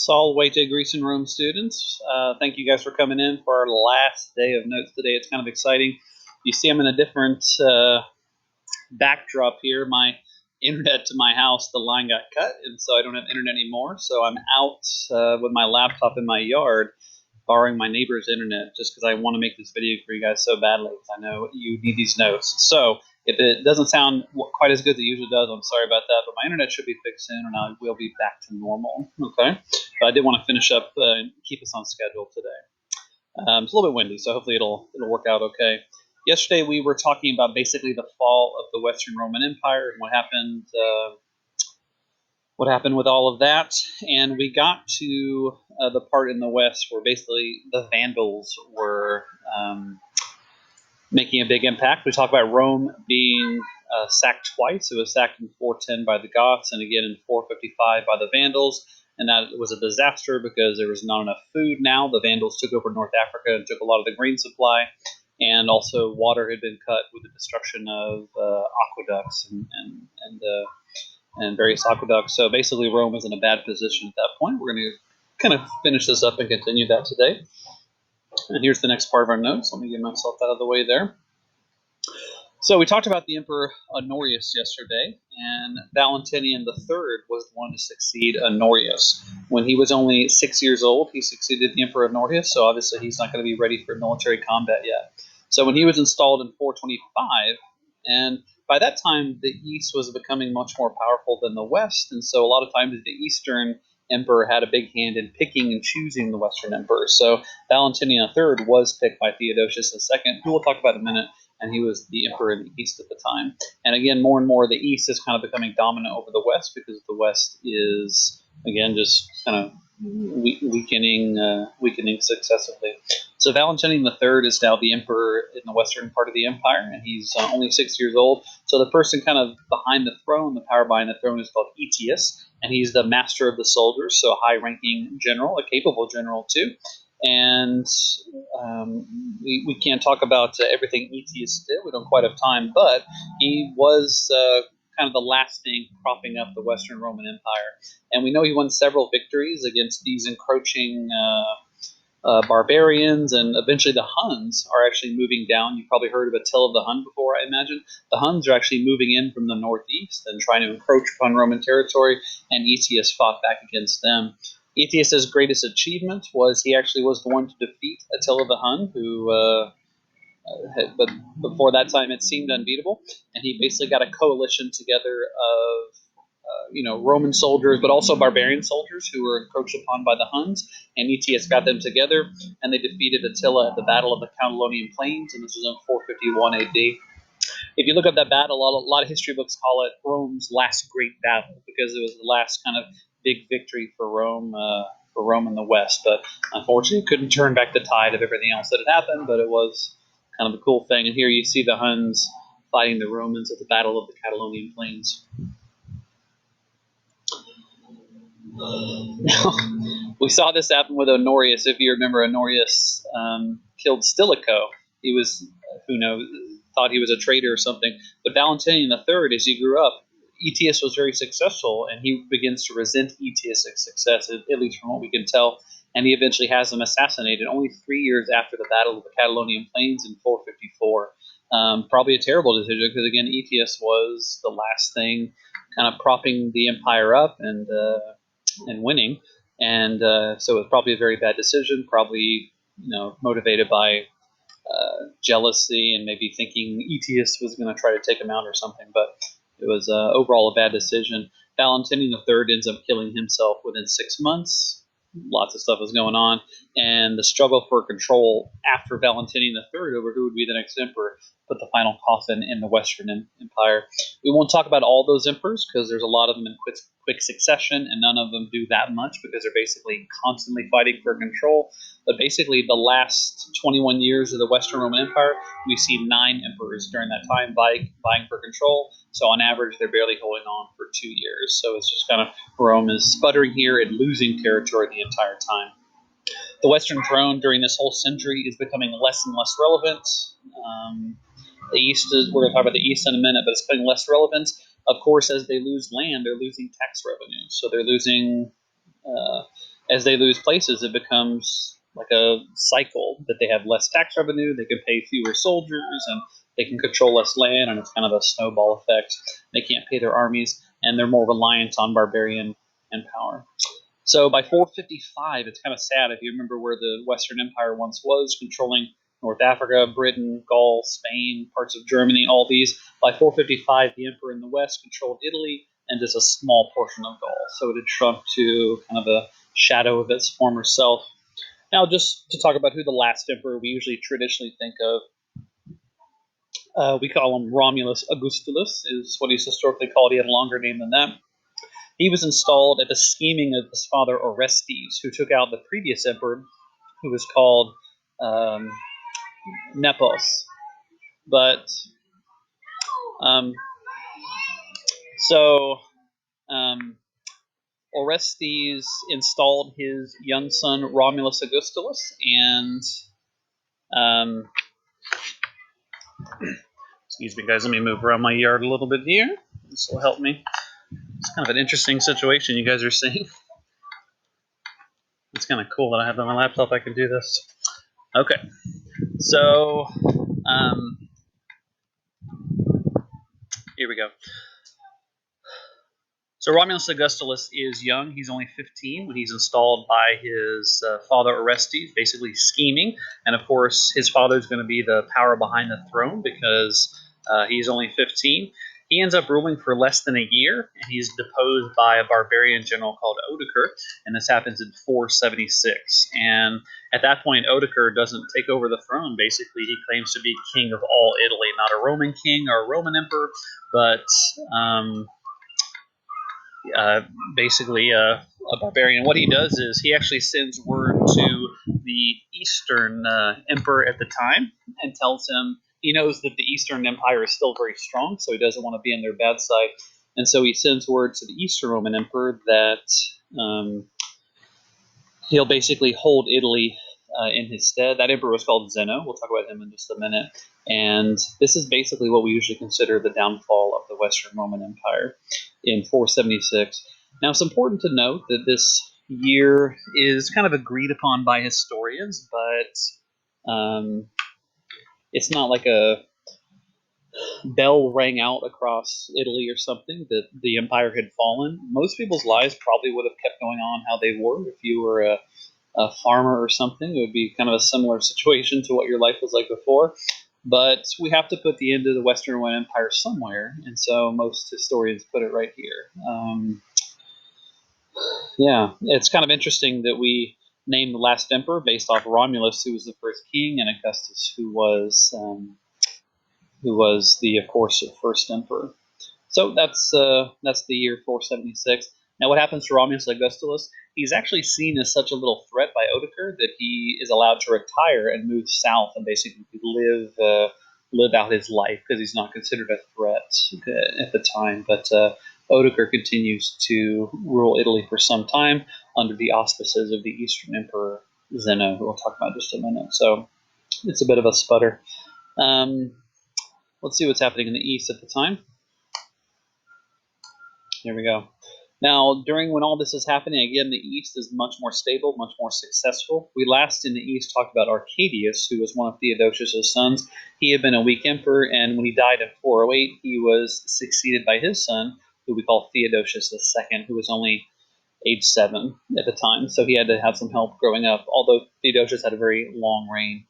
All the way to Greece and Rome students. Thank you guys for coming in for our last day of notes today. It's kind of exciting. You see I'm in a different backdrop here. My internet to my house, the line got cut, and so I don't have internet anymore. So I'm out with my laptop in my yard, borrowing my neighbor's internet just because I want to make this video for you guys so badly because I know you need these notes. So if it doesn't sound quite as good as it usually does, I'm sorry about that, but my internet should be fixed soon and I will be back to normal, okay? But I did want to finish up and keep us on schedule today. It's a little bit windy, so hopefully it'll work out okay. Yesterday we were talking about basically the fall of the Western Roman Empire and what happened with all of that, and we got to the part in the West where basically the Vandals were making a big impact. We talked about Rome being sacked twice. It was sacked in 410 by the Goths and again in 455 by the Vandals, and that was a disaster because there was not enough food now. The Vandals took over North Africa and took a lot of the grain supply, and also water had been cut with the destruction of aqueducts and various aqueducts. So basically Rome was in a bad position at that point. We're going to kind of finish this up and continue that today. And here's the next part of our notes. Let me get myself out of the way there. So we talked about the Emperor Honorius yesterday, and Valentinian III was the one to succeed Honorius. When he was only 6 years old, he succeeded the Emperor Honorius, so obviously he's not going to be ready for military combat yet. So when he was installed in 425, and by that time the East was becoming much more powerful than the West, and so a lot of times the Eastern emperor had a big hand in picking and choosing the Western emperor. So Valentinian III was picked by Theodosius II, who we'll talk about in a minute, and he was the emperor in the East at the time. And again, more and more, the East is kind of becoming dominant over the West because the West is, again, just kind of weakening successively. So Valentinian III is now the emperor in the western part of the empire, and he's only 6 years old. So the person kind of behind the throne, the power behind the throne, is called Aetius, and he's the master of the soldiers, so a high-ranking general, a capable general too. And we can't talk about everything Aetius did. We don't quite have time, but he was kind of the last thing propping up the Western Roman Empire. And we know he won several victories against these encroaching barbarians, and eventually the Huns are actually moving down. You've probably heard of Attila the Hun before, I imagine. The Huns are actually moving in from the northeast and trying to encroach upon Roman territory, and Aetius fought back against them. Aetius's greatest achievement was he actually was the one to defeat Attila the Hun, but before that time it seemed unbeatable, and he basically got a coalition together of Roman soldiers, but also barbarian soldiers who were encroached upon by the Huns, and Aetius got them together, and they defeated Attila at the Battle of the Catalaunian Plains, and this was in 451 AD. If you look up that battle, a lot of history books call it Rome's last great battle because it was the last kind of big victory for Rome in the West. But unfortunately, it couldn't turn back the tide of everything else that had happened. But it was kind of a cool thing. And here you see the Huns fighting the Romans at the Battle of the Catalaunian Plains. Now, we saw this happen with Honorius. If you remember, Honorius killed Stilicho. He was, thought he was a traitor or something. But Valentinian III, as he grew up, Aetius was very successful, and he begins to resent Aetius' success, at least from what we can tell, and he eventually has him assassinated only 3 years after the Battle of the Catalaunian Plains in 454. Probably a terrible decision because, again, Aetius was the last thing kind of propping the empire up and winning, and so it was probably a very bad decision, probably motivated by jealousy and maybe thinking Aetius was going to try to take him out or something, but it was overall a bad decision. Valentinian III ends up killing himself within 6 months. Lots of stuff was going on, and the struggle for control after Valentinian III over who would be the next emperor put the final coffin in the Western Empire. We won't talk about all those emperors because there's a lot of them in quick succession, and none of them do that much because they're basically constantly fighting for control. But basically, the last 21 years of the Western Roman Empire, we see 9 emperors during that time vying for control. So on average, they're barely holding on for 2 years. So it's just kind of Rome is sputtering here and losing territory the entire time. The Western throne during this whole century is becoming less and less relevant. The East we're going to talk about the East in a minute, but it's becoming less relevant. Of course, as they lose land, they're losing tax revenue. So they're losing as they lose places, it becomes like a cycle that they have less tax revenue, they can pay fewer soldiers, and they can control less land, and it's kind of a snowball effect. They can't pay their armies, and they're more reliant on barbarian and power. So by 455, it's kind of sad if you remember where the Western Empire once was, controlling North Africa, Britain, Gaul, Spain, parts of Germany, all these. By 455, the emperor in the west controlled Italy and just a small portion of Gaul. So it had shrunk to kind of a shadow of its former self. Now, just to talk about who the last emperor we usually traditionally think of, we call him Romulus Augustulus, is what he's historically called. He had a longer name than that. He was installed at the scheming of his father Orestes, who took out the previous emperor, who was called Nepos. But um, so Orestes installed his young son Romulus Augustulus, and excuse me, guys. Let me move around my yard a little bit here. This will help me. It's kind of an interesting situation you guys are seeing. It's kind of cool that I have on my laptop. I can do this. Okay, so here we go. So Romulus Augustulus is young. He's only 15 when he's installed by his father Orestes, basically scheming. And of course, his father is going to be the power behind the throne because he's only 15. He ends up ruling for less than a year, and he's deposed by a barbarian general called Odoacer, and this happens in 476. And at that point, Odoacer doesn't take over the throne. Basically, he claims to be king of all Italy, not a Roman king or a Roman emperor, but basically a barbarian. What he does is he actually sends word to the Eastern emperor at the time and tells him he knows that the Eastern Empire is still very strong, so he doesn't want to be on their bad side. And so he sends word to the Eastern Roman Emperor that he'll basically hold Italy in his stead. That emperor was called Zeno. We'll talk about him in just a minute. And this is basically what we usually consider the downfall of the Western Roman Empire in 476. Now, it's important to note that this year is kind of agreed upon by historians, but it's not like a bell rang out across Italy or something that the empire had fallen. Most people's lives probably would have kept going on how they were. If you were a farmer or something, it would be kind of a similar situation to what your life was like before. But we have to put the end of the Western Roman Empire somewhere, and so most historians put it right here. Yeah, it's kind of interesting that we named the last emperor based off Romulus, who was the first king, and Augustus, who was the, of course, first emperor. So that's the year 476. Now, what happens to Romulus Augustulus? He's actually seen as such a little threat by Odoacer that he is allowed to retire and move south and basically live out his life because he's not considered a threat at the time. But Odoacer continues to rule Italy for some time under the auspices of the Eastern Emperor Zeno, who we'll talk about in just a minute. So it's a bit of a sputter. Let's see what's happening in the East at the time. Here we go. Now, during when all this is happening, again, the East is much more stable, much more successful. We last in the East talked about Arcadius, who was one of Theodosius' sons. He had been a weak emperor, and when he died in 408, he was succeeded by his son, who we call Theodosius II, who was only age 7 at the time. So he had to have some help growing up, although Theodosius had a very long reign.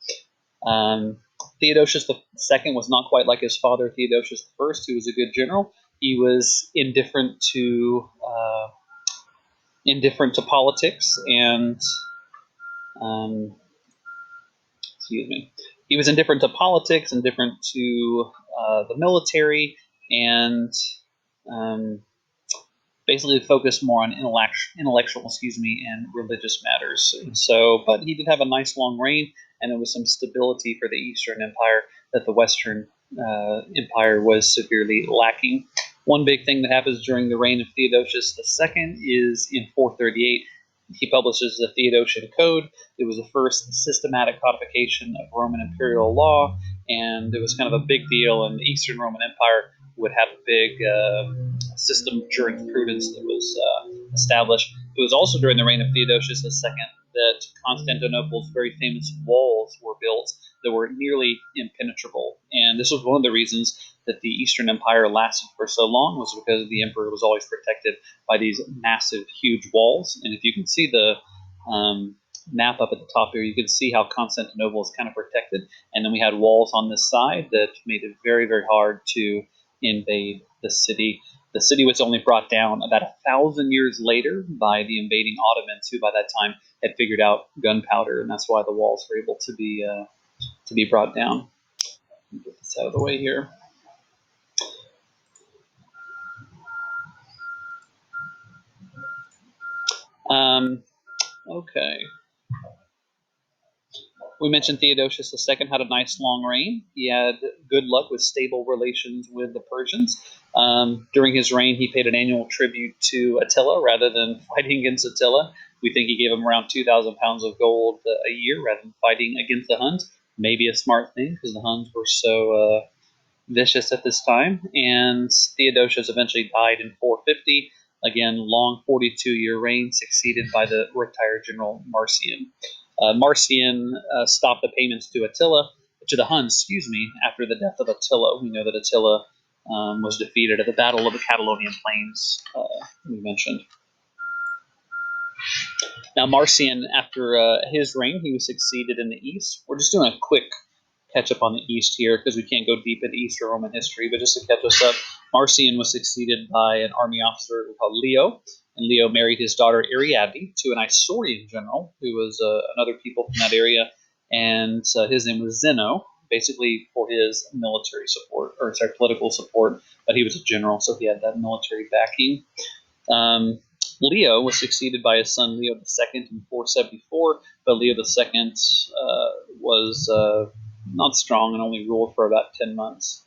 Theodosius II was not quite like his father Theodosius I, who was a good general. He was indifferent to politics and excuse me. He was indifferent to politics, indifferent to the military, and basically focused more on intellectual, and religious matters. And so, but he did have a nice long reign, and there was some stability for the Eastern Empire that the Western Empire was severely lacking. One big thing that happens during the reign of Theodosius II is in 438, he publishes the Theodosian Code. It was the first systematic codification of Roman imperial law, and it was kind of a big deal, and the Eastern Roman Empire would have a big system of jurisprudence that was established. It was also during the reign of Theodosius II that Constantinople's very famous walls were built that were nearly impenetrable. And this was one of the reasons that the Eastern Empire lasted for so long, was because the emperor was always protected by these massive, huge walls. And if you can see the map up at the top here, you can see how Constantinople is kind of protected. And then we had walls on this side that made it very, very hard to invade the city. The city was only brought down about 1,000 years later by the invading Ottomans, who by that time had figured out gunpowder, and that's why the walls were able to be brought down. Get this out of the way here. Okay. We mentioned Theodosius II had a nice long reign. He had good luck with stable relations with the Persians. During his reign, he paid an annual tribute to Attila rather than fighting against Attila. We think he gave him around 2,000 pounds of gold a year rather than fighting against the Huns. Maybe a smart thing because the Huns were so vicious at this time. And Theodosius eventually died in 450. Again, long 42-year reign, succeeded by the retired general Marcian. Marcian stopped the payments to the Huns, after the death of Attila. We know that Attila was defeated at the Battle of the Catalonian Plains, we mentioned. Now, Marcian, after his reign, he was succeeded in the east. We're just doing a quick catch up on the east here because we can't go deep into Eastern Roman history, but just to catch us up, Marcian was succeeded by an army officer called Leo, and Leo married his daughter Ariadne to an Isaurian general who was another people from that area, and his name was Zeno, basically for his military support, or sorry, political support, but he was a general, so he had that military backing. Leo was succeeded by his son Leo II in 474, but Leo II was not strong and only ruled for about 10 months.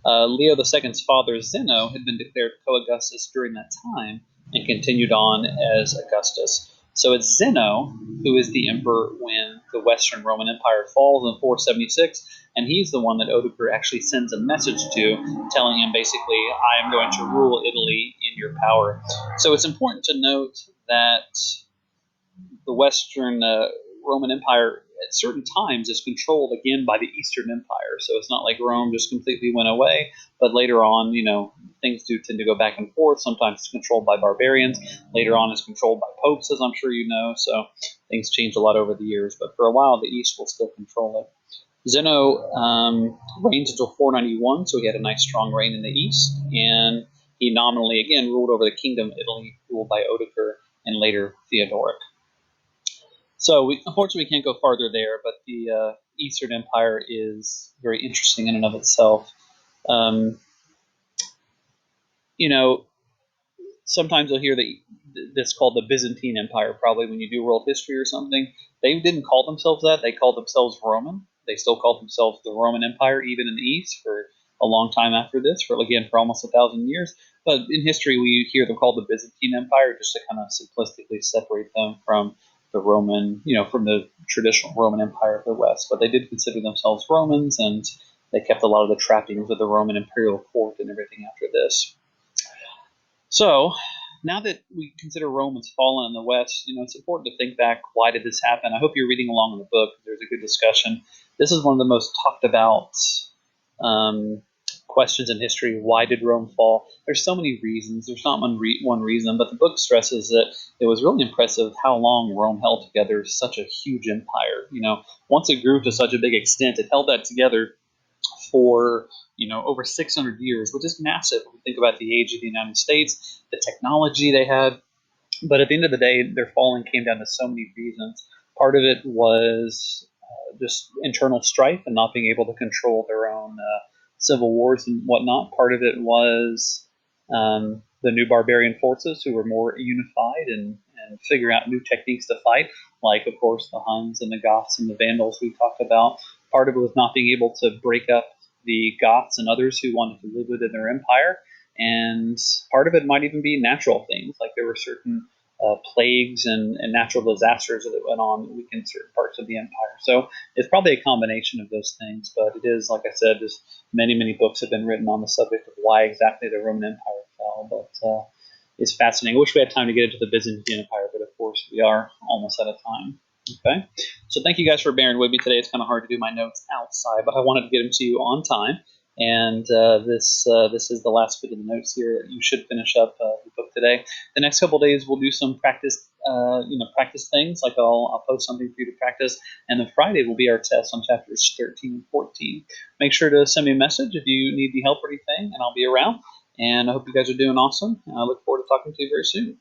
Leo II's father, Zeno, had been declared co-Augustus during that time and continued on as Augustus. So it's Zeno who is the emperor when the Western Roman Empire falls in 476, and he's the one that Odoacer actually sends a message to, telling him basically, I am going to rule Italy in your power. So it's important to note that the Western Roman Empire at certain times is controlled again by the Eastern Empire. So it's not like Rome just completely went away, but later on, things do tend to go back and forth. Sometimes it's controlled by barbarians. Later on, it's controlled by popes, as I'm sure you know. So things change a lot over the years. But for a while, the East will still control it. Zeno reigns until 491, so he had a nice strong reign in the East, and he nominally again ruled over the kingdom of Italy, ruled by Odoacer and later Theodoric. So unfortunately, we can't go farther there, but the Eastern Empire is very interesting in and of itself. Sometimes you'll hear that's called the Byzantine Empire, probably when you do world history or something. They didn't call themselves that. They called themselves Roman. They still called themselves the Roman Empire, even in the East, for a long time after this, for almost 1,000 years. But in history, we hear them called the Byzantine Empire just to kind of simplistically separate them from the Roman, from the traditional Roman Empire of the West. But they did consider themselves Romans, and they kept a lot of the trappings of the Roman imperial court and everything after this. So now that we consider Rome has fallen in the West, it's important to think back, why did this happen? I hope you're reading along in the book. There's a good discussion. This is one of the most talked about questions in history. Why did Rome fall? There's so many reasons. There's not one reason, but the book stresses that it was really impressive how long Rome held together such a huge empire. Once it grew to such a big extent, it held that together for over 600 years, which is massive when you think about the age of the United States, the technology they had. But at the end of the day, their falling came down to so many reasons. Part of it was just internal strife and not being able to control their own civil wars and whatnot. Part of it was the new barbarian forces who were more unified and figuring out new techniques to fight, like, of course, the Huns and the Goths and the Vandals we talked about. Part of it was not being able to break up the Goths and others who wanted to live within their empire. And part of it might even be natural things, like there were certain plagues and natural disasters that went on that weakened certain parts of the empire. So it's probably a combination of those things, but it is, like I said, just many, many books have been written on the subject of why exactly the Roman Empire fell. But is fascinating. I wish we had time to get into the Byzantine Empire, but of course we are almost out of time. Okay, so thank you guys for bearing with me today. It's kind of hard to do my notes outside, but I wanted to get them to you on time. And this is the last bit of the notes here. You should finish up the book today. The next couple of days we'll do some practice, practice things. Like I'll post something for you to practice, and then Friday will be our test on chapters 13 and 14. Make sure to send me a message if you need any help or anything, and I'll be around. And I hope you guys are doing awesome. And I look forward to talking to you very soon.